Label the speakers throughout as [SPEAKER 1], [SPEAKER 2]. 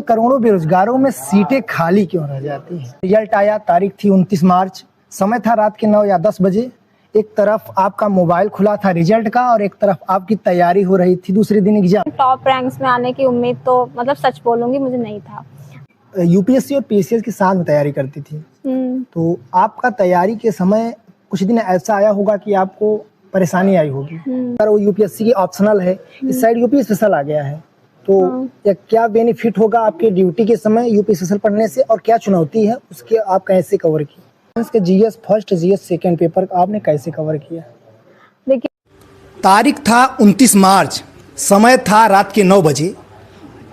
[SPEAKER 1] करोड़ों बेरोजगारों में सीटें खाली क्यों रह जाती हैं? रिजल्ट आया, तारीख थी 29 मार्च, समय था रात के 9 या 10 बजे। एक तरफ आपका मोबाइल खुला था रिजल्ट का और एक तरफ आपकी तैयारी हो रही थी दूसरे दिन एग्जाम।
[SPEAKER 2] टॉप रैंक्स में आने की उम्मीद तो मतलब सच बोलूंगी मुझे नहीं था।
[SPEAKER 1] यूपीएससी और पीसीएस के साथ में तैयारी करती थी, तो आपका तैयारी के समय कुछ दिन ऐसा आया होगा कि आपको परेशानी आई होगी। वो यूपीएससी की ऑप्शनल है, इस साइड यूपी स्पेशल आ गया है, तो क्या बेनिफिट होगा आपके ड्यूटी के समय यूपी स्पेशल पढ़ने से और क्या चुनौती है उसके आप कैसे कवर किए? इसके GS first GS second paper आपने कैसे कवर किया?
[SPEAKER 2] देखिए,
[SPEAKER 1] तारीख था 29 मार्च, समय था रात के 9 बजे।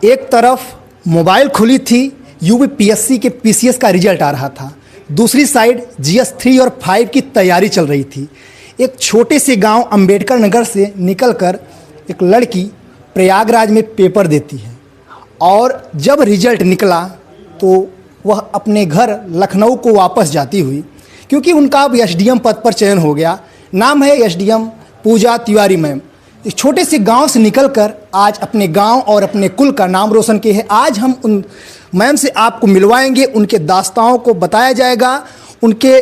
[SPEAKER 1] एक तरफ मोबाइल खुली थी, यूपीएससी के पीसीएस का रिजल्ट आ रहा था, दूसरी साइड जीएस 3 और 5 की तैयारी चल रही थी। एक छोटे से गांव अंबेडकर नगर से निकलकर एक लड़की प्रयागराज में पेपर देती है और जब रिजल्ट निकला तो वह अपने घर लखनऊ को वापस जाती हुई, क्योंकि उनका अब एसडीएम पद पर चयन हो गया, नाम है एसडीएम पूजा तिवारी मैम। एक छोटे से गांव से निकलकर आज अपने गांव और अपने कुल का नाम रोशन किए हैं। आज हम उन मैम से आपको मिलवाएंगे, उनके दास्तानों को बताया जाएगा, उनके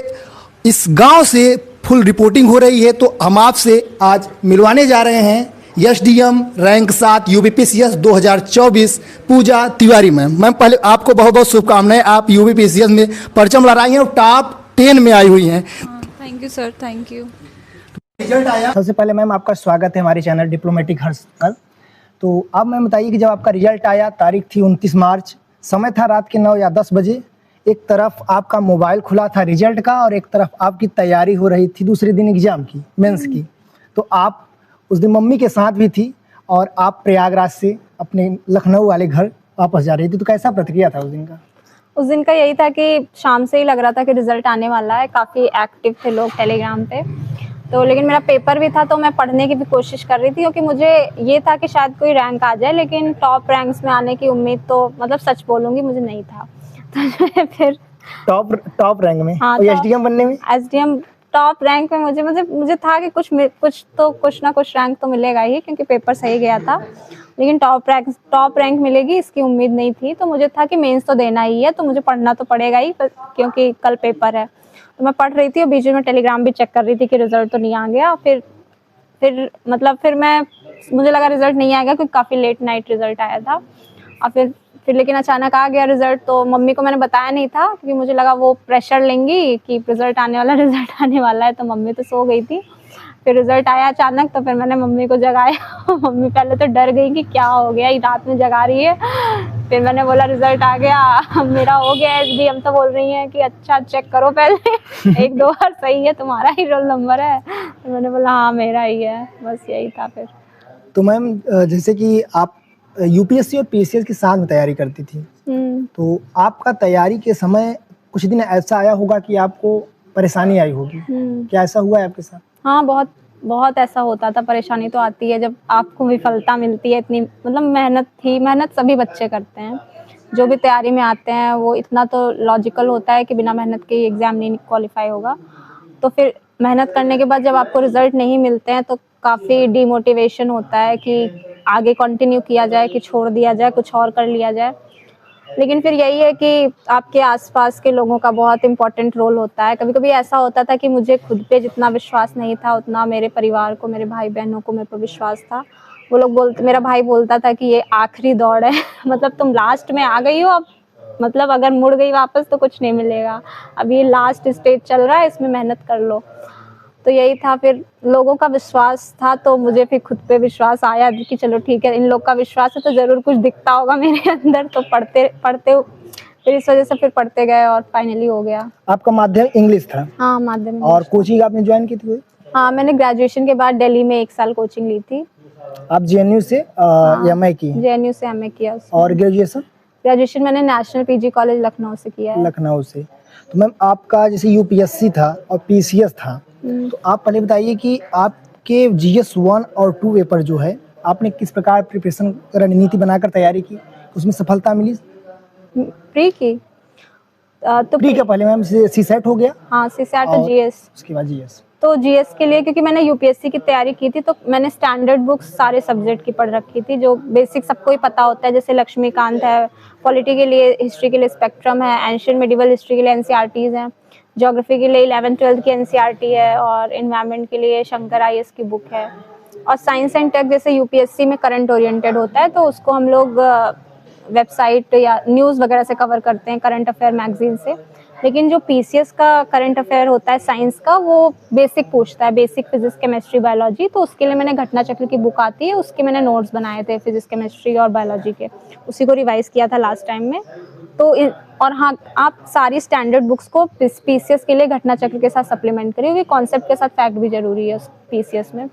[SPEAKER 1] इस गांव से फुल रिपोर्टिंग हो रही है। तो हम आपसे आज मिलवाने जा रहे हैं एसडीएम रैंक 7 यूपीपीसीएस 2024 पूजा तिवारी मैम। मैम पहले आपको बहुत बहुत शुभकामनाएं, आप यूपीपीसीएस में परचम लहराई हैं और टॉप 10 में आई हुई हैं।
[SPEAKER 3] Thank you sir, thank you.
[SPEAKER 1] Result आया, सबसे पहले मैम आपका स्वागत है हमारे चैनल डिप्लोमेटिक हर्ष पर। तो आप मैम बताइए कि जब आपका रिजल्ट आया, तारीख थी 29 मार्च, समय था रात के 9 या 10 बजे। एक तरफ आपका मोबाइल खुला था रिजल्ट का और एक तरफ आपकी तैयारी हो रही थी दूसरे दिन एग्जाम की, मेंस की। तो आप उस दिन मम्मी के साथ भी थी और आप प्रयागराज से अपने लखनऊ वाले घर वापस जा रही थी, तो कैसा प्रतिक्रिया था उस दिन का?
[SPEAKER 2] उस दिन का यही था कि शाम से ही लग रहा था कि रिजल्ट आने वाला है, काफ़ी एक्टिव थे लोग टेलीग्राम पे। तो लेकिन मेरा पेपर भी था तो मैं पढ़ने की भी कोशिश कर रही थी, क्योंकि मुझे ये था कि शायद कोई रैंक आ जाए, लेकिन टॉप रैंक्स में आने की उम्मीद तो मतलब सच बोलूँगी मुझे नहीं था। तो फिर
[SPEAKER 1] टॉप रैंक में,
[SPEAKER 2] हाँ,
[SPEAKER 1] और एसडीएम बनने में,
[SPEAKER 2] एसडीएम टॉप रैंक में मुझे था कि कुछ ना कुछ रैंक तो मिलेगा ही, क्योंकि पेपर सही गया था। लेकिन टॉप रैंक मिलेगी इसकी उम्मीद नहीं थी। तो मुझे था कि मेंस तो देना ही है, तो मुझे पढ़ना तो पड़ेगा ही, क्योंकि कल पेपर है। तो मैं पढ़ रही थी और बीच में टेलीग्राम भी चेक कर रही थी कि रिजल्ट तो नहीं आ गया। फिर मुझे लगा रिजल्ट नहीं आएगा, क्योंकि काफ़ी लेट नाइट रिजल्ट आया था। और फिर लेकिन अचानक आ गया रिजल्ट। तो मम्मी को मैंने बताया नहीं था, क्योंकि मुझे लगा वो प्रेशर लेंगी कि रिजल्ट आने वाला है। तो मम्मी तो सो गई थी। फिर रिजल्ट आया अचानक, तो फिर मैंने मम्मी को जगाया। मम्मी पहले तो डर गई कि क्या हो गया, ये रात में जगा रही है। फिर मैंने बोला रिजल्ट आ गया, मेरा हो गया एसडीएम। तो बोल रही है कि अच्छा चेक करो पहले, 1-2 बार सही है, तुम्हारा ही रोल नंबर है। तो मैंने बोला हाँ मेरा ही है, बस यही था फिर।
[SPEAKER 1] तो मैम जैसे कि आप यूपीएससी और पीसीएस के साथ में तैयारी करती थी, तो आपका तैयारी के समय कुछ दिन ऐसा आया होगा कि आपको परेशानी आई होगी, क्या ऐसा हुआ है आपके साथ?
[SPEAKER 2] हाँ, बहुत ऐसा होता था। परेशानी तो आती है जब आपको विफलता मिलती है। इतनी मतलब मेहनत सभी बच्चे करते हैं, जो भी तैयारी में आते हैं वो इतना तो लॉजिकल होता है कि बिना मेहनत के एग्ज़ाम नहीं क्वालिफाई होगा। तो फिर मेहनत करने के बाद जब आपको रिजल्ट नहीं मिलते हैं तो काफ़ी डिमोटिवेशन होता है कि आगे कंटिन्यू किया जाए कि छोड़ दिया जाए, कुछ और कर लिया जाए। लेकिन फिर यही है कि आपके आसपास के लोगों का बहुत इम्पोर्टेंट रोल होता है। कभी-कभी ऐसा होता था कि मुझे खुद पे जितना विश्वास नहीं था, उतना मेरे परिवार को, मेरे भाई-बहनों को मेरे पे विश्वास था। वो लोग मेरा भाई बोलता था कि ये आखिरी दौड़ है। मतलब तुम लास्ट में आ गई हो, अब मतलब अगर मुड़ गई वापस तो कुछ नहीं मिलेगा। अब ये लास्ट स्टेज चल रहा है, इसमें मेहनत कर लो। तो यही था, फिर लोगों का विश्वास था तो मुझे फिर खुद पे विश्वास आया कि चलो ठीक है, इन लोग का विश्वास है तो ज़रूर कुछ दिखता होगा मेरे अंदर। तो पढ़ते फिर इस वजह से फिर पढ़ते गए और फाइनली हो गया।
[SPEAKER 1] आपका माध्यम इंग्लिश था?
[SPEAKER 2] हाँ, माध्यम।
[SPEAKER 1] और कोचिंग आपने ज्वाइन की थी?
[SPEAKER 2] हाँ, मैंने ग्रेजुएशन के बाद दिल्ली में 1 साल कोचिंग ली थी।
[SPEAKER 1] आप जेएनयू से एमए की?
[SPEAKER 2] जेएनयू से एमए किया।
[SPEAKER 1] और ग्रेजुएशन
[SPEAKER 2] मैंने नेशनल पीजी कॉलेज लखनऊ से किया है।
[SPEAKER 1] लखनऊ से। तो मैम आपका जैसे यूपीएससी था और पीसीएस था, तो आप पहले बताइए कि आपके जीएस 1 और 2 पेपर जो है, आपने किस प्रकार प्रिपरेशन रणनीति बनाकर तैयारी की, उसमें सफलता मिली?
[SPEAKER 2] प्री की तो
[SPEAKER 1] प्री का पहले मैम सीसेट हो गया?
[SPEAKER 2] हाँ, सीसेट और जीएस।
[SPEAKER 1] उसके बाद जीएस।
[SPEAKER 2] तो जीएस के लिए, क्योंकि मैंने यूपीएससी की तैयारी की थी, तो मैंने स्टैंडर्ड बुक्स सारे सब्जेक्ट की पढ़ रखी थी, जो बेसिक सबको ही पता होता है, जैसे लक्ष्मीकांत है, पॉलिटी के लिए, हिस्ट्री के लिए स्पेक्ट्रम है, एंशियंट मेडिवल हिस्ट्री के लिए एनसीईआरटीज हैं, ज्योग्राफी के लिए 11th-12th की एनसीईआरटी है, और इन्वायरमेंट के लिए शंकर आईएएस की बुक है। और साइंस एंड टेक जैसे यूपीएससी में करंट ओरिएंटेड होता है, तो उसको हम लोग वेबसाइट या न्यूज़ वगैरह से कवर करते हैं, करंट अफेयर मैगजीन से। लेकिन जो पीसीएस का करंट अफेयर होता है साइंस का, वो बेसिक पूछता है, बेसिक फिजिक्स केमिस्ट्री बायोलॉजी। तो उसके लिए मैंने घटना चक्र की बुक आती है, उसके मैंने नोट्स बनाए थे फिजिक्स केमिस्ट्री और बायोलॉजी के, उसी को रिवाइज किया था लास्ट टाइम में। तो और हाँ, आप सारी स्टैंडर्ड बुक्स को पीसीएस के लिए घटना चक्र के साथ सप्लीमेंट करिए, क्योंकि कॉन्सेप्ट के साथ फैक्ट भी जरूरी है पीसीएस में,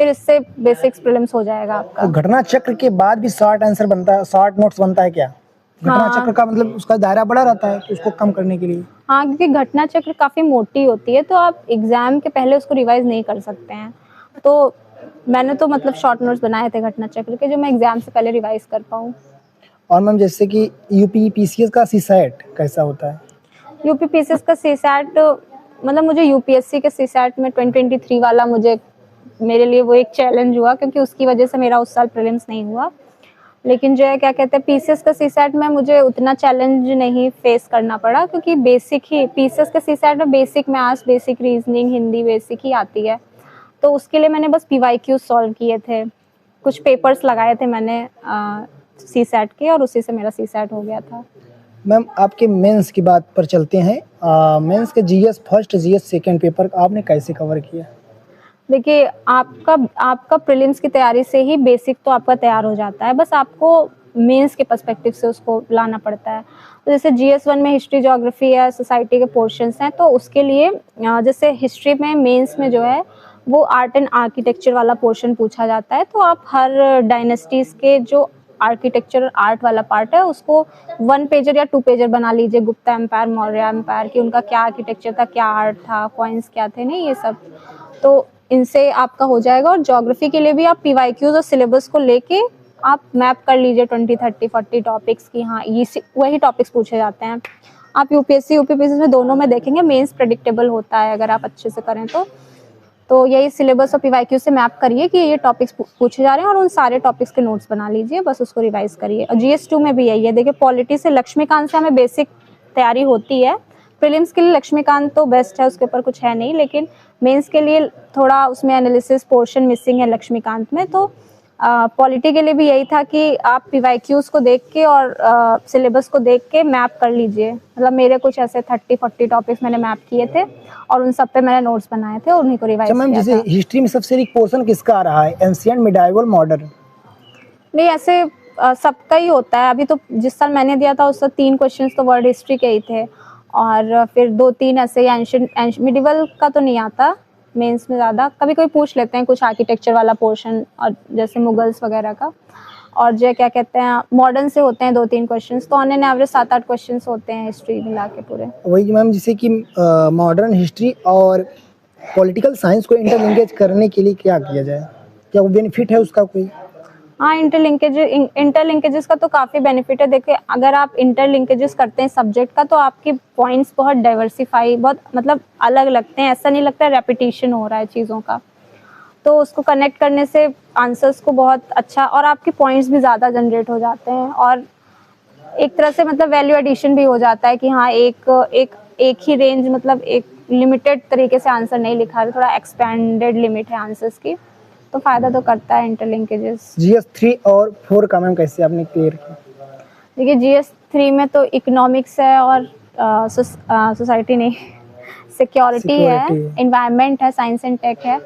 [SPEAKER 2] फिर इससे बेसिक्स प्रीलिम्स हो जाएगा आपका।
[SPEAKER 4] तो घटना चक्र के बाद भी शॉर्ट आंसर बनता है, शॉर्ट नोट्स बनता है क्या? घटना
[SPEAKER 2] हाँ।
[SPEAKER 4] चक्र का मतलब उसका दायरा बड़ा रहता है, तो उसको कम करने के लिए।
[SPEAKER 2] हाँ, क्योंकि घटना चक्र काफ़ी मोटी होती है, तो आप एग्जाम के पहले उसको रिवाइज नहीं कर सकते हैं। तो मैंने तो मतलब शॉर्ट नोट्स बनाए थे घटना चक्र के, जो मैं एग्जाम से पहले रिवाइज कर पाऊँ।
[SPEAKER 4] और मैम जैसे कि यूपी पीसीएस का सीसैट कैसा होता है?
[SPEAKER 2] यूपी पीसीएस का सीसैट, मतलब मुझे यूपीएससी के सीसैट में 2023 वाला मेरे लिए वो एक चैलेंज हुआ, क्योंकि उसकी वजह से मेरा उस साल प्रीलिम्स नहीं हुआ। लेकिन जो है क्या कहते हैं, पीसीएस का सीसैट में मुझे उतना चैलेंज नहीं फेस करना पड़ा, क्योंकि बेसिक ही पीसीएस के सीसैट में basic maths, basic reasoning, Hindi basic ही आती है। तो उसके लिए मैंने बस पीवाईक्यू सॉल्व किए थे, कुछ पेपर्स लगाए थे मैंने सीसैट के, और उसी से मेरा सीसैट हो गया था।
[SPEAKER 4] मैम आपके मेंस की बात पर चलते हैं। मेंस के GS first, GS second paper आपने कैसे कवर किया?
[SPEAKER 2] देखिए, आपका प्रीलिम्स की तैयारी से ही बेसिक तो आपका तैयार हो जाता है, बस आपको मेंस के पर्सपेक्टिव से उसको लाना पड़ता है। तो जैसे जीएस1 में हिस्ट्री, ज्योग्राफी या सोसाइटी के पोर्शंस हैं, तो उसके लिए जैसे हिस्ट्री में मेंस में जो है वो आर्ट एंड आर्किटेक्चर वाला पोर्शन पूछा जाता है। तो आप हर डायनेस्टीज के जो आर्किटेक्चर आर्ट वाला पार्ट है, उसको 1 पेजर या 2 पेजर बना लीजिए। गुप्ता एम्पायर, मौर्य एम्पायर की, उनका क्या आर्किटेक्चर था, क्या आर्ट था, कॉइन्स क्या थे, नहीं ये सब, तो इनसे आपका हो जाएगा। और ज्योग्राफी के लिए भी आप पीवाईक्यूज और सिलेबस को लेके आप मैप कर लीजिए 20, 30, 40 टॉपिक्स की। हाँ, ये वही टॉपिक्स पूछे जाते हैं। आप यूपीएससी यूपीपीएससी में दोनों में देखेंगे, मेंस प्रेडिक्टेबल होता है अगर आप अच्छे से करें तो यही सिलेबस और पीवाईक्यू से मैप करिए कि ये टॉपिक्स पूछे जा रहे हैं, और उन सारे टॉपिक्स के नोट्स बना लीजिए, बस उसको रिवाइज करिए। और जीएस2 में भी यही है। देखिए, पॉलिटी से लक्ष्मीकांत से हमें बेसिक तैयारी होती है। प्रीलिम्स के लिए लक्ष्मीकांत तो बेस्ट है, उसके ऊपर कुछ है नहीं, लेकिन मेंस के लिए थोड़ा उसमें एनालिसिस पोर्शन मिसिंग है लक्ष्मीकांत में। तो पॉलिटी के लिए भी यही था कि आप पीवाईक्यूज को देख के और सिलेबस को देख के मैप कर लीजिए। मतलब मेरे कुछ ऐसे 30-40 टॉपिक्स मैंने मैप किए थे, और उन सब पे मैंने नोट्स बनाए थे, और उन्हीं को रिवाइज किया था।
[SPEAKER 4] मैम जैसे हिस्ट्री में सबसे वीक पोर्शन किसका आ रहा है, एंशिएंट, मिडाइवल, मॉडर्न?
[SPEAKER 2] नहीं, ऐसे सबका ही होता है। अभी तो जिस साल मैंने दिया था उससे 3 क्वेश्चंस तो वर्ल्ड हिस्ट्री के ही थे, और फिर 2-3 ऐसे एंशिएंट मिडिवल का तो नहीं आता मेंस में ज़्यादा। कभी कोई पूछ लेते हैं कुछ आर्किटेक्चर वाला पोर्शन, और जैसे मुगल्स वगैरह का, और जो क्या कहते हैं मॉडर्न से होते हैं 2-3 क्वेश्चंस। तो ऑन एन एवरेज 7-8 क्वेश्चंस होते हैं हिस्ट्री मिला के पूरे।
[SPEAKER 4] वही मैम, जैसे कि मॉडर्न हिस्ट्री और पॉलिटिकल साइंस को इंटरलिंकेज करने के लिए क्या किया जाए, क्या वो बेनिफिट है उसका कोई?
[SPEAKER 2] हाँ, इंटरलिंकेजेस का तो काफ़ी बेनिफिट है। देखिए, अगर आप इंटरलिंकेजेस करते हैं सब्जेक्ट का, तो आपके पॉइंट्स बहुत डाइवर्सिफाई, बहुत मतलब अलग लगते हैं, ऐसा नहीं लगता है रेपिटेशन हो रहा है चीज़ों का। तो उसको कनेक्ट करने से आंसर्स को बहुत अच्छा, और आपके पॉइंट्स भी ज़्यादा जनरेट हो जाते हैं, और एक तरह से मतलब वैल्यू एडिशन भी हो जाता है कि हाँ, एक ही रेंज, मतलब एक लिमिटेड तरीके से आंसर नहीं लिखा है, थोड़ा एक्सपेंडेड लिमिट है आंसर्स की, तो फ़ायदा तो करता है इंटरलिंकेजेस।
[SPEAKER 4] जीएस3 और 4 का मैम कैसे आपने क्लियर किया?
[SPEAKER 2] देखिए, जीएस3 में तो इकोनॉमिक्स है, और सोसाइटी नहीं सिक्योरिटी है, एनवायरनमेंट है, साइंस एंड टेक है।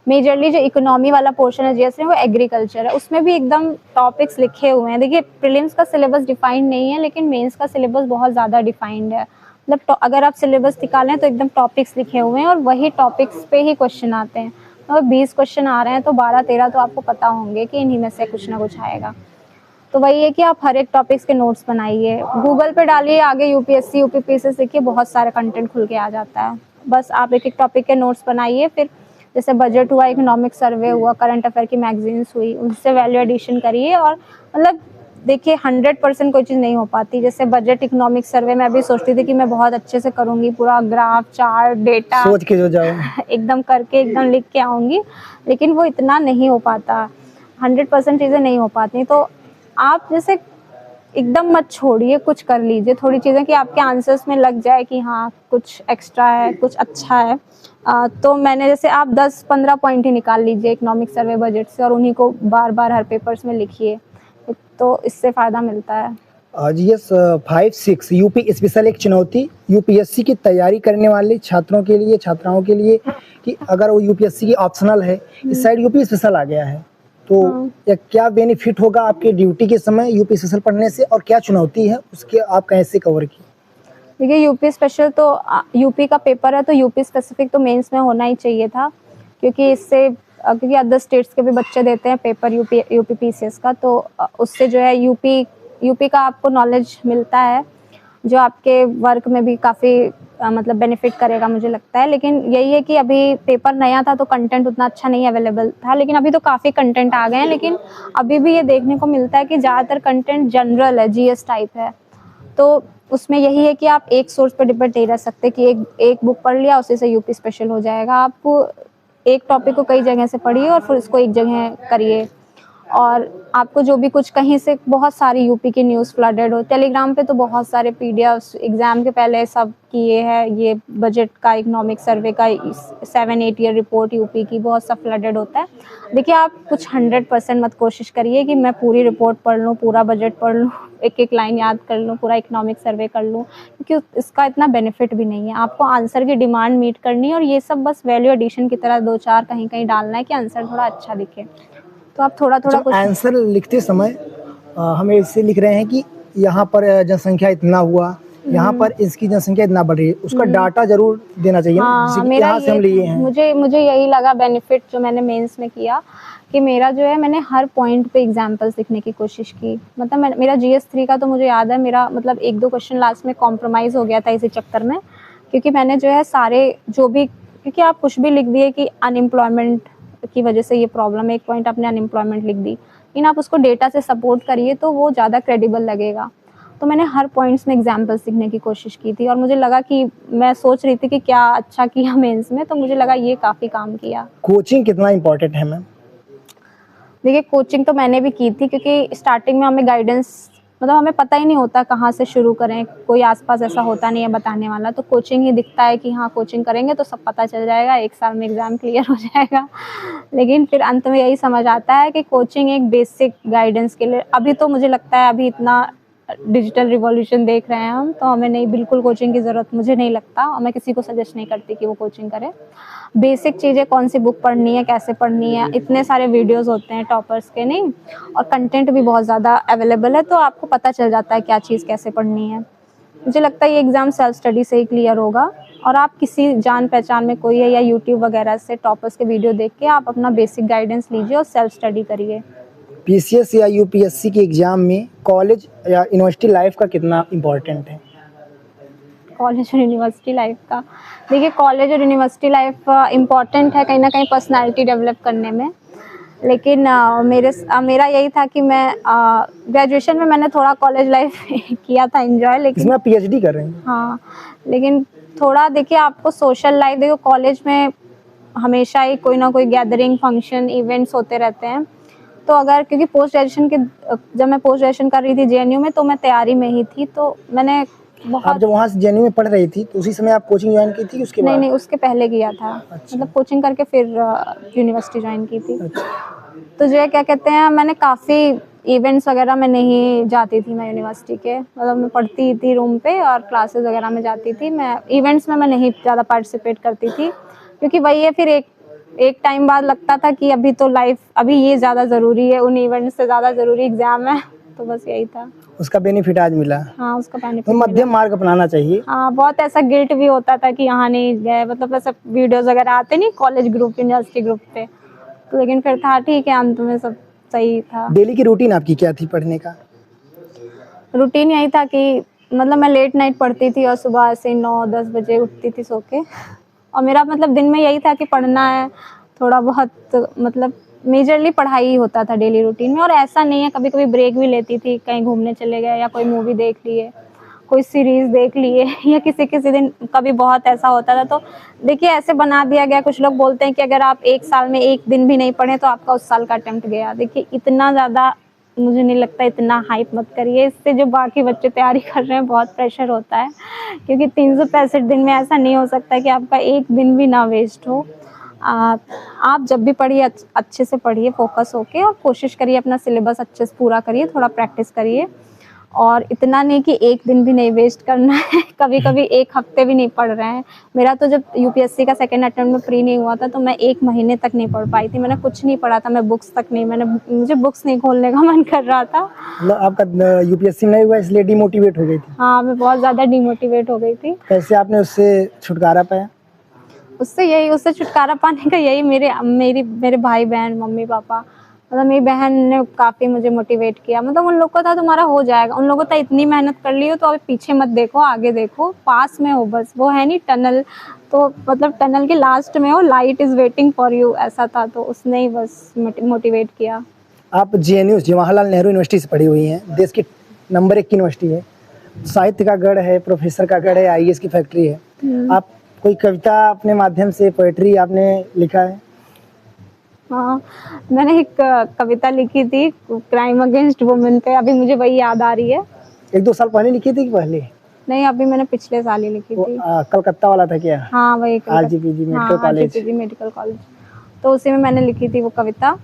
[SPEAKER 2] मेजरली जो इकोनॉमी वाला पोर्शन है जीएस में, वो एग्रीकल्चर है। उसमें भी एकदम टॉपिक्स लिखे हुए हैं। देखिए, प्रीलिम्स का सिलेबस डिफाइंड नहीं है, लेकिन मेंस का सिलेबस बहुत ज़्यादा डिफाइंड है। मतलब अगर आप सिलेबस निकालें तो एकदम टॉपिक्स लिखे हुए हैं, और वही टॉपिक्स पे ही क्वेश्चन आते हैं। अगर 20 क्वेश्चन आ रहे हैं तो 12-13 तो आपको पता होंगे कि इन्हीं में से कुछ ना कुछ आएगा। तो वही है कि आप हर एक टॉपिक्स के नोट्स बनाइए, गूगल पे डालिए, आगे यूपीएससी यूपीपीएससी सीखिए, बहुत सारे कंटेंट खुल के आ जाता है। बस आप एक एक टॉपिक के नोट्स बनाइए। फिर जैसे बजट हुआ, इकोनॉमिक सर्वे हुआ, करंट अफेयर की मैगजीन्स हुई, उनसे वैल्यू एडिशन करिए, और मतलब देखिए 100% कोई चीज़ नहीं हो पाती। जैसे बजट इकोनॉमिक सर्वे में अभी सोचती थी कि मैं बहुत अच्छे से करूँगी, पूरा ग्राफ चार्ट डेटा
[SPEAKER 4] सोच के जो जाओ।
[SPEAKER 2] एकदम करके एकदम लिख के आऊँगी, लेकिन वो इतना नहीं हो पाता, 100% चीज़ें नहीं हो पाती। तो आप जैसे एकदम मत छोड़िए, कुछ कर लीजिए थोड़ी चीज़ें कि आपके आंसर्स में लग जाए कि हाँ कुछ एक्स्ट्रा है, कुछ अच्छा है। तो मैंने जैसे आप 10-15 पॉइंट ही निकाल लीजिए इकोनॉमिक सर्वे बजट से और उन्हीं को बार बार हर पेपर्स में लिखिए, तो इससे फ़ायदा मिलता है।
[SPEAKER 4] जीएस 5-6 यूपी स्पेशल एक चुनौती यूपीएससी की तैयारी करने वाले छात्रों के लिए, छात्राओं के लिए, कि अगर वो यूपीएससी की ऑप्शनल है, इस साइड यूपी स्पेशल आ गया है, तो या क्या बेनिफिट होगा आपके ड्यूटी के समय यूपी स्पेशल पढ़ने से, और क्या चुनौती है उसके आप कैसे कवर की?
[SPEAKER 2] देखिए यूपी स्पेशल तो यूपी का पेपर है, तो यूपी स्पेसिफिक तो मेंस में होना ही चाहिए था, क्योंकि इससे क्योंकि अदर स्टेट्स के भी बच्चे देते हैं पेपर यूपी पीसीएस का, तो उससे जो है यूपी का आपको नॉलेज मिलता है, जो आपके वर्क में भी काफ़ी मतलब बेनिफिट करेगा मुझे लगता है। लेकिन यही है कि अभी पेपर नया था तो कंटेंट उतना अच्छा नहीं अवेलेबल था, लेकिन अभी तो काफ़ी कंटेंट आ गए हैं। लेकिन अभी भी ये देखने को मिलता है कि ज़्यादातर कंटेंट जनरल है, जीएस टाइप है, तो उसमें यही है कि आप एक सोर्स पर डिपेंड नहीं रह सकते कि एक बुक पढ़ लिया उसी से यूपी स्पेशल हो जाएगा। आप एक टॉपिक को कई जगह से पढ़िए और फिर उसको एक जगह करिए, और आपको जो भी कुछ कहीं से बहुत सारी यूपी की न्यूज़ फ्लडेड हो, टेलीग्राम पे तो बहुत सारे पीडीएफ्स एग्ज़ाम के पहले सब किए हैं, ये बजट का, इकोनॉमिक सर्वे का 7-8 ईयर रिपोर्ट यूपी की बहुत सा फ्लडेड होता है। देखिए आप कुछ 100% मत कोशिश करिए कि मैं पूरी रिपोर्ट पढ़ लूँ, पूरा बजट पढ़ लूँ, एक एक लाइन याद कर लूँ, पूरा इकोनॉमिक सर्वे कर लूँ, क्योंकि इसका इतना बेनिफिट भी नहीं है। आपको आंसर की डिमांड मीट करनी है, और ये सब बस वैल्यू एडिशन की तरह 2-4 कहीं कहीं डालना है कि आंसर थोड़ा अच्छा दिखे। तो आप थोड़ा थोड़ा
[SPEAKER 4] जब आंसर लिखते समय हमें इससे लिख रहे हैं कि यहाँ पर जनसंख्या इतना हुआ, यहाँ पर इसकी जनसंख्या इतना बढ़ रही है, उसका डाटा जरूर देना चाहिए ना, जैसे
[SPEAKER 2] हाँ,
[SPEAKER 4] कि
[SPEAKER 2] मेरा
[SPEAKER 4] यहाँ से हम
[SPEAKER 2] ये
[SPEAKER 4] लिए हैं।
[SPEAKER 2] मुझे यही लगा बेनिफिट जो मैंने मेंस में किया, कि मेरा जो है मैंने हर पॉइंट पे एग्जांपल्स लिखने की कोशिश की। मतलब मेरा जीएस 3 का तो मुझे याद है, मेरा मतलब 1-2 क्वेश्चन लास्ट में कॉम्प्रोमाइज़ हो गया था इसी चक्कर में, क्योंकि मैंने जो है सारे जो भी, क्योंकि आप कुछ भी लिख दिए कि अनएम्प्लॉयमेंट की वजह से ये प्रॉब्लम है, एक पॉइंट आपने अनएम्प्लॉयमेंट लिख दी, लेकिन आप उसको डेटा से सपोर्ट करिए तो वो ज़्यादा क्रेडिबल लगेगा। तो मैंने हर पॉइंट्स में एग्जांपल्स लिखने की कोशिश की थी, और मुझे लगा कि मैं सोच रही थी कि क्या अच्छा किया मेंस में, तो मुझे लगा ये काफ़ी काम किया।
[SPEAKER 4] कोचिंग कितना इम्पोर्टेंट है मैम?
[SPEAKER 2] देखिए कोचिंग तो मैंने भी की थी, क्योंकि स्टार्टिंग में हमें गाइडेंस, मतलब हमें पता ही नहीं होता कहाँ से शुरू करें, कोई आसपास ऐसा होता नहीं है बताने वाला, तो कोचिंग ही दिखता है कि हाँ कोचिंग करेंगे तो सब पता चल जाएगा, 1 साल में एग्ज़ाम क्लियर हो जाएगा। लेकिन फिर अंत में यही समझ आता है कि कोचिंग एक बेसिक गाइडेंस के लिए, अभी तो मुझे लगता है अभी इतना डिजिटल रिवॉल्यूशन देख रहे हैं हम, तो हमें नहीं, बिल्कुल कोचिंग की ज़रूरत मुझे नहीं लगता, और मैं किसी को सजेस्ट नहीं करती कि वो कोचिंग करे। बेसिक चीज़ें कौन सी बुक पढ़नी है, कैसे पढ़नी है, इतने सारे वीडियोस होते हैं टॉपर्स के, नहीं, और कंटेंट भी बहुत ज़्यादा अवेलेबल है, तो आपको पता चल जाता है क्या चीज़ कैसे पढ़नी है। मुझे लगता है ये एग्ज़ाम सेल्फ स्टडी से ही क्लियर होगा, और आप किसी जान पहचान में कोई है या यूट्यूब वगैरह से टॉपर्स के वीडियो देख के आप अपना बेसिक गाइडेंस लीजिए और सेल्फ स्टडी करिए।
[SPEAKER 4] पीसीएस या यूपीएससी के एग्जाम में कॉलेज या यूनिवर्सिटी लाइफ का कितना इम्पोर्टेंट है?
[SPEAKER 2] कॉलेज और यूनिवर्सिटी लाइफ का, देखिए कॉलेज और यूनिवर्सिटी लाइफ इम्पॉर्टेंट है कहीं ना कहीं पर्सनालिटी डेवलप करने में, लेकिन मेरा यही था कि मैं ग्रेजुएशन में मैंने थोड़ा कॉलेज लाइफ किया था एंजॉय, लेकिन
[SPEAKER 4] इसमें आप पीएचडी कर रहे हैं?
[SPEAKER 2] हाँ, लेकिन थोड़ा देखिए आपको सोशल लाइफ, देखो कॉलेज में हमेशा ही कोई ना कोई गैदरिंग, फंक्शन, इवेंट्स होते रहते हैं, तो अगर, क्योंकि जब मैं पोस्ट ग्रेजुएशन कर रही थी जेएनयू में, तो मैं तैयारी में ही थी, तो मैंने
[SPEAKER 4] आप जब वहाँ से जेएनयू में पढ़ रही थी तो उसी समय आप कोचिंग ज्वाइन की थी उसके बाद?
[SPEAKER 2] नहीं, उसके पहले किया था।
[SPEAKER 4] अच्छा।
[SPEAKER 2] मतलब कोचिंग करके फिर यूनिवर्सिटी ज्वाइन की थी।
[SPEAKER 4] अच्छा।
[SPEAKER 2] तो जो है क्या कहते हैं, मैंने काफ़ी इवेंट्स वगैरह में नहीं जाती थी मैं यूनिवर्सिटी के, मतलब मैं पढ़ती थी रूम पे और क्लासेस वगैरह में जाती थी, मैं इवेंट्स में मैं नहीं ज़्यादा पार्टिसिपेट करती थी, क्योंकि वही है, फिर एक टाइम बाद लगता था कि अभी तो लाइफ, अभी ये ज़्यादा ज़रूरी है, उन इवेंट्स से ज़्यादा ज़रूरी एग्ज़ाम है, तो बस यही था।
[SPEAKER 4] उसका बेनिफिट आज मिला?
[SPEAKER 2] हाँ, उसका
[SPEAKER 4] तो
[SPEAKER 2] बेनिफिट
[SPEAKER 4] मध्यम मार्ग अपनाना चाहिए।
[SPEAKER 2] हाँ, बहुत ऐसा गिल्ट भी होता था कि यहाँ नहीं गए, मतलब ऐसा वीडियोस वगैरह आते नहीं कॉलेज ग्रुप, यूनिवर्सिटी ग्रुप पे, तो लेकिन फिर था ठीक है, अंत में सब सही था।
[SPEAKER 4] डेली की रूटीन आपकी क्या थी पढ़ने का?
[SPEAKER 2] रूटीन यही था कि मतलब मैं लेट नाइट पढ़ती थी और सुबह से 9-10 बजे उठती थी सो के, और मेरा मतलब दिन में यही था कि पढ़ना है, थोड़ा बहुत मतलब मेजरली पढ़ाई ही होता था डेली रूटीन में। और ऐसा नहीं है, कभी कभी ब्रेक भी लेती थी, कहीं घूमने चले गए या कोई मूवी देख लिए, कोई सीरीज देख लिए या किसी किसी दिन कभी बहुत ऐसा होता था। तो देखिए ऐसे बना दिया गया, कुछ लोग बोलते हैं कि अगर आप एक साल में एक दिन भी नहीं पढ़े तो आपका उस साल का अटेम्प्ट गया। देखिए इतना ज़्यादा मुझे नहीं लगता, इतना हाइप मत करिए, इससे जो बाकी बच्चे तैयारी कर रहे हैं बहुत प्रेशर होता है, क्योंकि 365 दिन में ऐसा नहीं हो सकता कि आपका एक दिन भी ना वेस्ट हो। आप जब भी पढ़िए अच्छे से पढ़िए, फोकस होके, और कोशिश करिए अपना सिलेबस अच्छे से पूरा करिए, थोड़ा प्रैक्टिस करिए, और इतना नहीं कि एक दिन भी नहीं वेस्ट करना है। कभी कभी एक हफ्ते भी नहीं पढ़ रहे हैं। मेरा तो जब यूपीएससी का सेकेंड अटेम्प्ट में प्री नहीं हुआ था तो मैं 1 महीने तक नहीं पढ़ पाई थी, मैंने कुछ नहीं पढ़ा था, मैं बुक्स तक नहीं, मुझे बुक्स नहीं खोलने का मन कर रहा था।
[SPEAKER 4] मतलब आपका यूपीएससी नहीं हुआ इसलिए डिमोटिवेट हो गई थी?
[SPEAKER 2] हाँ, मैं बहुत ज़्यादा डिमोटिवेट हो गई थी।
[SPEAKER 4] कैसे आपने उससे छुटकारा पाया?
[SPEAKER 2] उससे छुटकारा पाने का यही मेरे भाई बहन, मम्मी पापा, मतलब मेरी बहन ने काफ़ी मुझे मोटिवेट किया। मतलब उन लोग को था तुम्हारा हो जाएगा, उन लोगों को था इतनी मेहनत कर ली हो तो अभी पीछे मत देखो, आगे देखो, पास में हो बस, वो है नहीं टनल, तो मतलब टनल के लास्ट में हो, light is waiting for you, ऐसा था। तो उसने ही बस मोटिवेट किया।
[SPEAKER 4] आप जेएनयू जवाहरलाल नेहरू यूनिवर्सिटी से पढ़ी हुई हैं, देश की नंबर 1 की यूनिवर्सिटी है, साहित्य का गढ़ है, प्रोफेसर का गढ़ है, आईएएस की फैक्ट्री है। आप कोई कविता अपने माध्यम से, पोएट्री आपने लिखा है?
[SPEAKER 2] हाँ, मैंने एक कविता लिखी थी क्राइम अगेंस्ट वुमेन पे, अभी मुझे वही याद आ रही है।
[SPEAKER 4] 1-2 साल पहले लिखी थी कि पहले?
[SPEAKER 2] नहीं, अभी मैंने पिछले साल ही लिखी थी।
[SPEAKER 4] कलकत्ता वाला था क्या?
[SPEAKER 2] हाँ, वही
[SPEAKER 4] आरजीपीजी मेडिकल कॉलेज।
[SPEAKER 2] आरजीपीजी मेडिकल कॉलेज, तो उसी में मैंने लिखी थी वो कविता।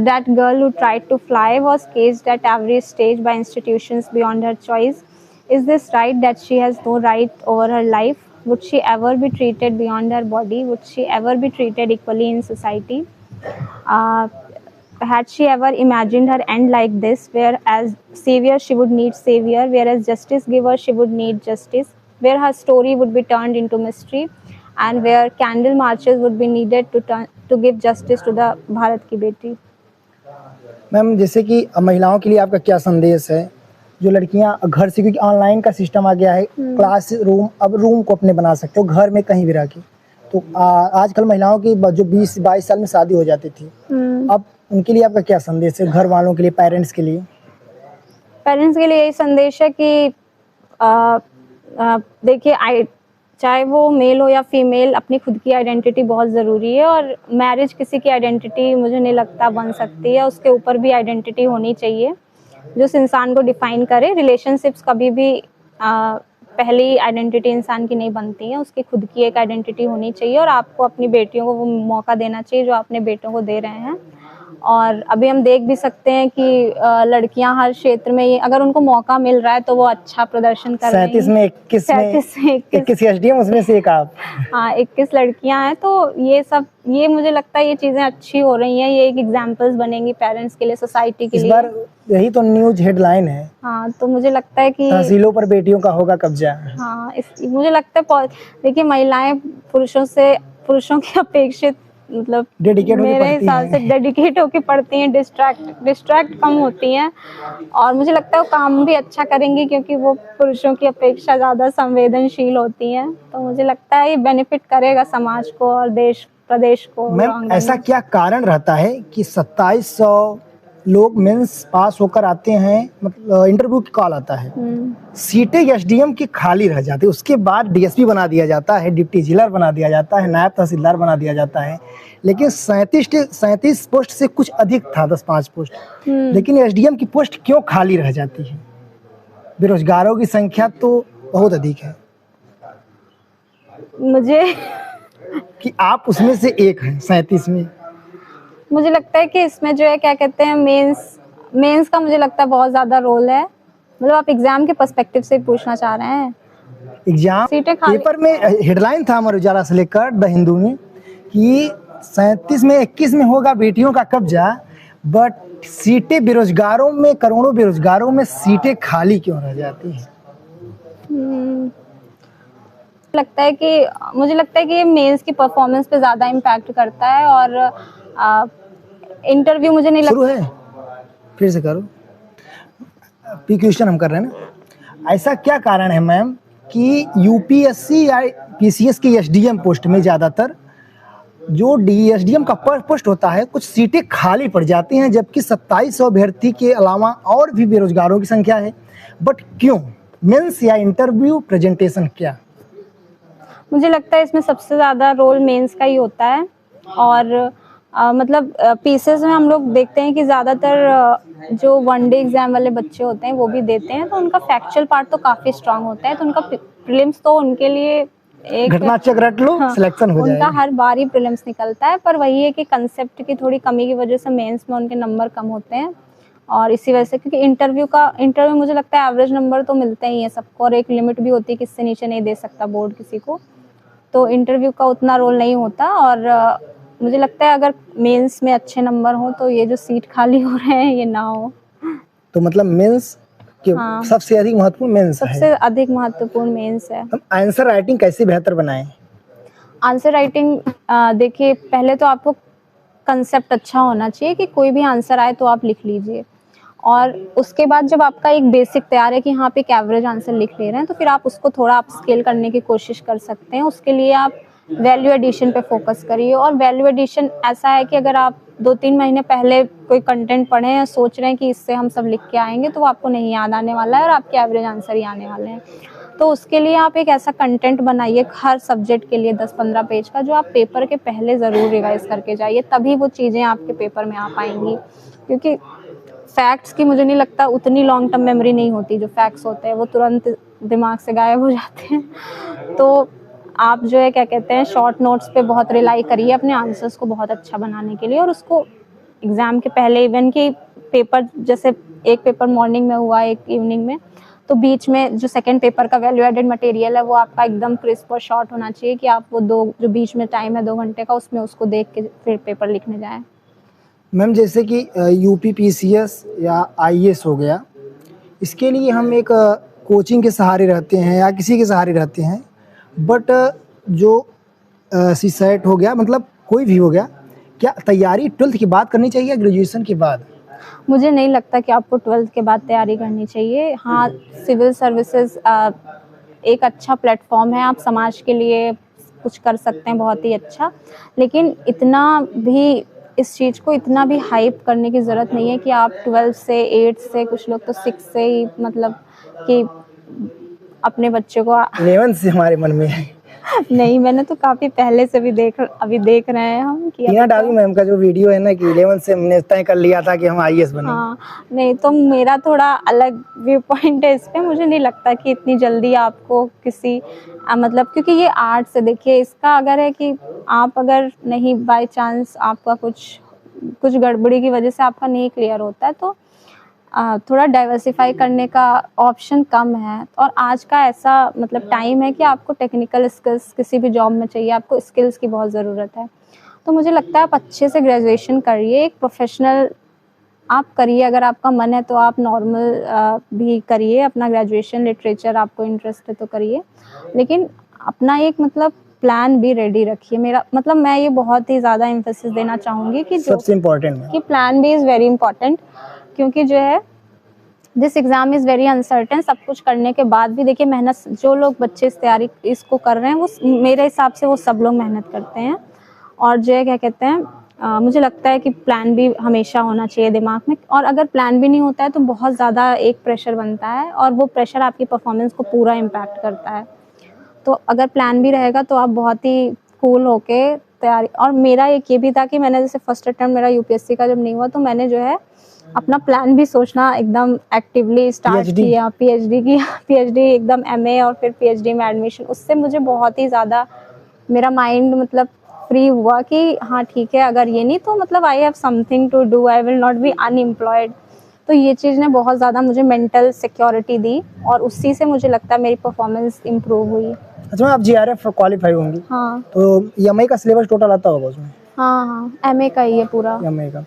[SPEAKER 2] That girl who tried to fly was caged at every stage by institutions beyond her choice. Is this right that she has no right over her life? Would she ever be treated beyond her body? Would she ever be treated equally in society? Had she ever imagined her end like this, where as savior she would need savior, whereas justice giver she would need justice, where her story would be turned into mystery, and where candle marches would be needed to give justice to the Bharat की बेटी।
[SPEAKER 4] Ma'am, जैसे कि महिलाओं के लिए आपका क्या संदेश है, जो लड़कियां घर से, क्योंकि ऑनलाइन का सिस्टम आ गया है, क्लास रूम, अब रूम को अपने बना सकते हो घर में कहीं भी रह के, तो आजकल महिलाओं की जो 20-22 साल में शादी हो जाती थी, अब उनके लिए आपका क्या संदेश है, घर वालों के लिए, पेरेंट्स के लिए?
[SPEAKER 2] पेरेंट्स के लिए यही संदेश है कि देखिए, चाहे वो मेल हो या फीमेल, अपनी खुद की आइडेंटिटी बहुत ज़रूरी है, और मैरिज किसी की आइडेंटिटी मुझे नहीं लगता बन सकती है, उसके ऊपर भी आइडेंटिटी होनी चाहिए जो उस इंसान को डिफाइन करे। रिलेशनशिप्स कभी भी पहली आइडेंटिटी इंसान की नहीं बनती है, उसकी खुद की एक आइडेंटिटी होनी चाहिए, और आपको अपनी बेटियों को वो मौका देना चाहिए जो अपने बेटों को दे रहे हैं। और अभी हम देख भी सकते हैं कि लड़कियां हर क्षेत्र में, अगर उनको मौका मिल रहा है तो वो अच्छा प्रदर्शन कर रही हैं।
[SPEAKER 4] 37 में 21 एसडीएम, उसमें से एक आप।
[SPEAKER 2] हाँ, 21 लड़कियां हैं, तो ये मुझे लगता है ये चीज़ें अच्छी हो रही हैं, ये एक एग्जाम्पल्स बनेंगी पेरेंट्स के लिए, सोसाइटी के लिए।
[SPEAKER 4] इस बार यही तो न्यूज हेडलाइन है।
[SPEAKER 2] हाँ, तो मुझे लगता है कि
[SPEAKER 4] तहसीलों पर बेटियों का होगा कब्जा।
[SPEAKER 2] हाँ, मुझे लगता है देखिए, महिलाएं पुरुषों की अपेक्षित, मतलब मेरे हिसाब से डेडिकेट होके पढ़ती हैं, डिस्ट्रैक्ट कम होती हैं, और मुझे लगता है वो काम भी अच्छा करेंगी क्योंकि वो पुरुषों की अपेक्षा ज़्यादा संवेदनशील होती हैं। तो मुझे लगता है ये बेनिफिट करेगा समाज को और प्रदेश को।
[SPEAKER 4] मैम, ऐसा क्या कारण रहता है कि 2700 लोग मेंस पास होकर आते हैं, मतलब इंटरव्यू की कॉल आता है, सीटें एसडीएम की खाली रह जाती है, उसके बाद डीएसपी बना दिया जाता है, डिप्टी जिलर बना दिया जाता है, नायब तहसीलदार बना दिया जाता है, लेकिन 37 पोस्ट से कुछ अधिक था, 10-5 पोस्ट, लेकिन एसडीएम की पोस्ट क्यों खाली रह जाती है? बेरोजगारों की संख्या तो बहुत अधिक है।
[SPEAKER 2] मुझे
[SPEAKER 4] कि आप उसमें से एक हैं 37 में।
[SPEAKER 2] मुझे लगता है कि इसमें जो है, क्या कहते हैं, मेंस का मुझे लगता है बहुत ज़्यादा रोल है। मतलब आप एग्जाम के पर्सपेक्टिव से पूछना चाह रहे हैं?
[SPEAKER 4] एग्जाम पेपर में हेडलाइन था अमर उजाला से लेकर द हिंदू में कि 37 में 21 में होगा बेटियों का कब्जा, बट सीटें बेरोजगारों में, करोड़ों बेरोजगारों में सीटें खाली क्यों रह जाती हैं?
[SPEAKER 2] मुझे लगता है कि ये मेंस की परफॉर्मेंस पे ज़्यादा इम्पैक्ट करता है, और इंटरव्यू मुझे नहीं लगता।
[SPEAKER 4] शुरू है, फिर से करो। क्वेश्चन हम कर रहे हैं ना, ऐसा क्या कारण है मैम कि यूपीएससी या पीसीएस की एसडीएम पोस्ट में ज़्यादातर जो DSDM का पोस्ट होता है, कुछ सीटें खाली पड़ जाती हैं, जबकि 2700 अभ्यर्थी के अलावा और भी बेरोजगारों की संख्या है। बट क्यों? मेंस या इंटरव्यू प्रेजेंटेशन क्या?
[SPEAKER 2] मुझे लगता है इसमें सबसे ज़्यादा रोल मेंस का ही होता है। और मतलब पीसेस में हम लोग देखते हैं कि ज़्यादातर जो वनडे एग्ज़ाम वाले बच्चे होते हैं वो भी देते हैं, तो उनका फैक्चुअल पार्ट तो काफ़ी स्ट्रांग होता है, तो उनका प्रीलिम्स तो उनके लिए एक
[SPEAKER 4] घटना चक्र रट लो,
[SPEAKER 2] हाँ,
[SPEAKER 4] सिलेक्शन हो
[SPEAKER 2] उनका
[SPEAKER 4] जाएगा।
[SPEAKER 2] हर बार ही प्रीलिम्स निकलता है, पर वही है कि कंसेप्ट की थोड़ी कमी की वजह से मेंस में उनके नंबर कम होते हैं। और इसी वजह से, क्योंकि इंटरव्यू मुझे लगता है एवरेज नंबर तो मिलते ही हैं सबको, और एक लिमिट भी होती है कि इससे नीचे नहीं दे सकता बोर्ड किसी को, तो इंटरव्यू का उतना रोल नहीं होता। और मुझे लगता है अगर मेंस में अच्छे नंबर हो तो ये जो सीट खाली हो रहे हैं ये ना हो।
[SPEAKER 4] तो मतलब मेंस के
[SPEAKER 2] हाँ।
[SPEAKER 4] सबसे अधिक महत्वपूर्ण मेंस है।
[SPEAKER 2] सबसे अधिक महत्वपूर्ण मेंस है।
[SPEAKER 4] हम आंसर राइटिंग कैसे बेहतर बनाएं?
[SPEAKER 2] आंसर राइटिंग देखिए, पहले तो आपको कंसेप्ट अच्छा होना चाहिए कि कोई भी आंसर आए तो आप लिख लीजिए, और उसके बाद जब आपका एक बेसिक तैयार है कि हाँ आप एक एवरेज आंसर लिख ले रहे हैं, तो फिर आप उसको थोड़ा आप स्केल करने की कोशिश कर सकते हैं। उसके लिए आप वैल्यू एडिशन पे फोकस करिए। और वैल्यू एडिशन ऐसा है कि अगर आप 2-3 महीने पहले कोई कंटेंट पढ़े हैं, सोच रहे हैं कि इससे हम सब लिख के आएंगे, तो वो आपको नहीं याद आने वाला है और आपके एवरेज आंसर ही आने वाले हैं। तो उसके लिए आप एक ऐसा कंटेंट बनाइए हर सब्जेक्ट के लिए 10-15 पेज का, जो आप पेपर के पहले ज़रूर रिवाइज करके जाइए, तभी वो चीज़ें आपके पेपर में आ पाएंगी। क्योंकि फैक्ट्स की मुझे नहीं लगता उतनी लॉन्ग टर्म मेमोरी नहीं होती, जो फैक्ट्स होते हैं वो तुरंत दिमाग से गायब हो जाते हैं। तो आप जो है क्या कहते हैं, शॉर्ट नोट्स पे बहुत रिलाई करिए अपने आंसर्स को बहुत अच्छा बनाने के लिए, और उसको एग्ज़ाम के पहले, इवन कि पेपर जैसे एक पेपर मॉर्निंग में हुआ, एक इवनिंग में, तो बीच में जो सेकंड पेपर का वैल्यू एडेड मटेरियल है वो आपका एकदम क्रिस्प और शॉर्ट होना चाहिए, कि आप वो जो बीच में टाइम है 2 घंटे का, उसमें उसको देख के फिर पेपर लिखने जाएं।
[SPEAKER 4] मैम जैसे कि यूपी PCS या IAS हो गया, इसके लिए हम एक कोचिंग के सहारे रहते हैं या किसी के सहारे रहते हैं, बट जो CSET हो गया, मतलब कोई भी हो गया, क्या तैयारी 12th की बात करनी चाहिए या ग्रेजुएशन के बाद?
[SPEAKER 2] मुझे नहीं लगता कि आपको 12th के बाद तैयारी करनी चाहिए। हाँ, सिविल सर्विसेज एक अच्छा प्लेटफॉर्म है, आप समाज के लिए कुछ कर सकते हैं बहुत ही अच्छा, लेकिन इतना भी इस चीज़ को इतना भी हाइप करने की ज़रूरत नहीं है कि आप 12 से 8 से, कुछ लोग तो 6 से ही मतलब कि अपने बच्चे को
[SPEAKER 4] 11 से हमारे मन में है।
[SPEAKER 2] नहीं, मैंने तो काफ़ी पहले से भी अभी देख रहे हैं हम कि
[SPEAKER 4] टीना डावी मैम का जो वीडियो है ना कि 11 से हमने तय कर लिया था कि हम IAS बनेंगे।
[SPEAKER 2] हाँ, नहीं तो मेरा थोड़ा अलग व्यू पॉइंट है इस पे। मुझे नहीं लगता कि इतनी जल्दी आपको किसी मतलब, क्योंकि ये आर्ट्स है, देखिए इसका अगर है कि आप अगर नहीं बाय चांस आपका कुछ गड़बड़ी की वजह से आपका नहीं क्लियर होता है, तो थोड़ा डाइवर्सिफाई करने का ऑप्शन कम है। और आज का ऐसा मतलब टाइम है कि आपको टेक्निकल स्किल्स किसी भी जॉब में चाहिए, आपको स्किल्स की बहुत ज़रूरत है। तो मुझे लगता है आप अच्छे से ग्रेजुएशन करिए, एक प्रोफेशनल आप करिए, अगर आपका मन है तो आप नॉर्मल भी करिए अपना ग्रेजुएशन, लिटरेचर आपको इंटरेस्ट है तो करिए, लेकिन अपना एक मतलब प्लान भी रेडी रखिए। मेरा मतलब मैं ये बहुत ही ज़्यादा एम्फेसिस देना चाहूँगी कि जो
[SPEAKER 4] सबसे इम्पोर्टेंट है
[SPEAKER 2] कि plan B is very important, क्योंकि जो है this exam is very uncertain. सब कुछ करने के बाद भी देखिए मेहनत, जो लोग बच्चे इस तैयारी इसको कर रहे हैं वो मेरे हिसाब से वो सब लोग मेहनत करते हैं। और जो है क्या कहते हैं, मुझे लगता है कि प्लान भी हमेशा होना चाहिए दिमाग में, और अगर प्लान भी नहीं होता है तो बहुत ज़्यादा एक प्रेशर बनता है, और वो प्रेशर आपकी परफॉर्मेंस को पूरा इम्पैक्ट करता है। तो अगर प्लान भी रहेगा तो आप बहुत ही कूल होके तैयारी। और मेरा एक ये भी था कि मैंने जैसे फर्स्ट अटेम्प्ट मेरा UPSC का जब नहीं हुआ, तो मैंने जो है अपना प्लान भी सोचना एकदम एक्टिवली स्टार्ट किया, PhD की PhD एकदम MA और फिर PhD में एडमिशन। उससे मुझे बहुत ही ज़्यादा मेरा माइंड मतलब फ्री हुआ कि हाँ ठीक है, अगर ये नहीं तो मतलब I have something to do, I will not be unemployed. तो ये चीज़ ने बहुत ज़्यादा मुझे मेंटल सिक्योरिटी दी, और उसी से मुझे लगता है मेरी परफॉर्मेंस इम्प्रूव हुई।
[SPEAKER 4] अच्छा मैम, आप GRF क्वालिफाई होंगी,
[SPEAKER 2] हाँ
[SPEAKER 4] तो MA का सिलेबस टोटल आता होगा उसमें?
[SPEAKER 2] हाँ, MA का ही है पूरा।
[SPEAKER 4] MA का।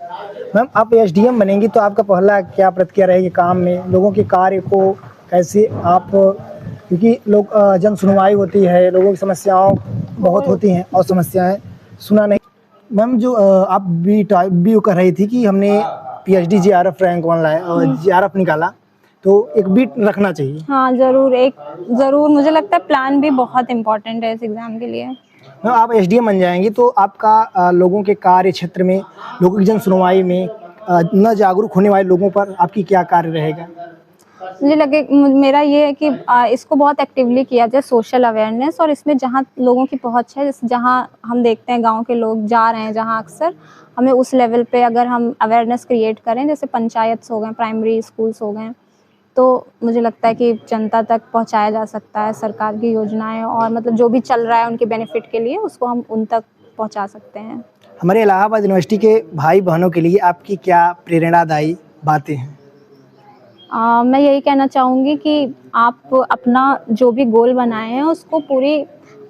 [SPEAKER 4] मैम आप SDM बनेंगी तो आपका पहला क्या प्रतिक्रिया रहेगी काम में, लोगों के कार्य को कैसे आप, क्योंकि लोग जन सुनवाई होती है, लोगों की समस्याओं बहुत होती हैं और समस्याएं सुना नहीं। मैम जो आप BU कर रही थी कि हमने PhD GRF रैंक 1 लाया और GRF निकाला, तो एक बीट रखना चाहिए।
[SPEAKER 2] हाँ ज़रूर, ज़रूर मुझे लगता है प्लान भी बहुत इम्पोर्टेंट है इस एग्ज़ाम के लिए।
[SPEAKER 4] मैम आप एसडीएम बन जाएंगी तो आपका लोगों के कार्य क्षेत्र में, लोगों की जन सुनवाई में न जागरूक होने वाले लोगों पर आपकी क्या कार्य रहेगा?
[SPEAKER 2] मेरा ये है कि इसको बहुत एक्टिवली किया जाए, सोशल अवेयरनेस, और इसमें जहाँ लोगों की पहुंच है, जैसे जहाँ हम देखते हैं गांव के लोग जा रहे हैं जहाँ अक्सर, हमें उस लेवल पे अगर हम अवेयरनेस क्रिएट करें, जैसे पंचायत हो गए, प्राइमरी स्कूल्स हो गए, तो मुझे लगता है कि जनता तक पहुंचाया जा सकता है सरकार की योजनाएं, और मतलब जो भी चल रहा है उनके बेनिफिट के लिए उसको हम उन तक पहुंचा सकते हैं।
[SPEAKER 4] हमारे इलाहाबाद यूनिवर्सिटी के भाई बहनों के लिए आपकी क्या प्रेरणादायी बातें हैं?
[SPEAKER 2] मैं यही कहना चाहूँगी कि आप अपना जो भी गोल बनाए हैं उसको पूरी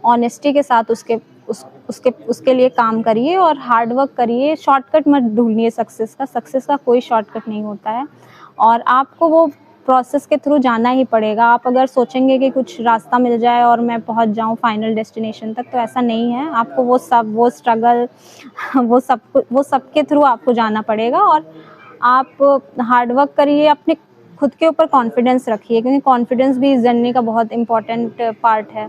[SPEAKER 2] ऑनेस्टी के साथ उसके लिए काम करिए और हार्ड वर्क करिए। शॉर्टकट मत ढूंढिए सक्सेस का कोई शॉर्टकट नहीं होता है, और आपको वो प्रोसेस के थ्रू जाना ही पड़ेगा। आप अगर सोचेंगे कि कुछ रास्ता मिल जाए और मैं पहुंच जाऊं फाइनल डेस्टिनेशन तक, तो ऐसा नहीं है। आपको वो स्ट्रगल वो सब के थ्रू आपको जाना पड़ेगा, और आप हार्ड वर्क करिए, अपने खुद के ऊपर कॉन्फिडेंस रखिए, क्योंकि कॉन्फिडेंस भी इस जर्नी का बहुत इम्पोर्टेंट पार्ट है।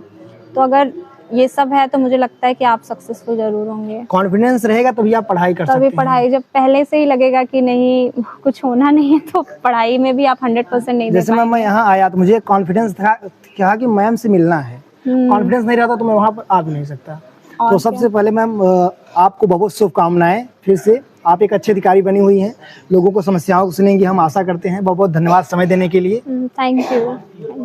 [SPEAKER 2] तो अगर ये सब है तो मुझे लगता है कि आप सक्सेसफुल जरूर होंगे।
[SPEAKER 4] कॉन्फिडेंस रहेगा तभी आप पढ़ाई कर सकते
[SPEAKER 2] तभी
[SPEAKER 4] हैं।
[SPEAKER 2] पढ़ाई, जब पहले से ही लगेगा कि नहीं कुछ होना नहीं है, तो पढ़ाई में भी आप 100% नहीं दे
[SPEAKER 4] जैसे मैं यहाँ आया तो मुझे कॉन्फिडेंस था कि मैम से मिलना है, कॉन्फिडेंस नहीं रहता तो मैं वहाँ पर आ भी नहीं सकता। तो सबसे पहले मैम आपको बहुत शुभकामनाएं, फिर से आप एक अच्छे अधिकारी बनी हुई हैं, लोगों को समस्याओं को सुनेंगी हम आशा करते हैं। बहुत बहुत धन्यवाद समय देने के लिए।
[SPEAKER 2] Thank you.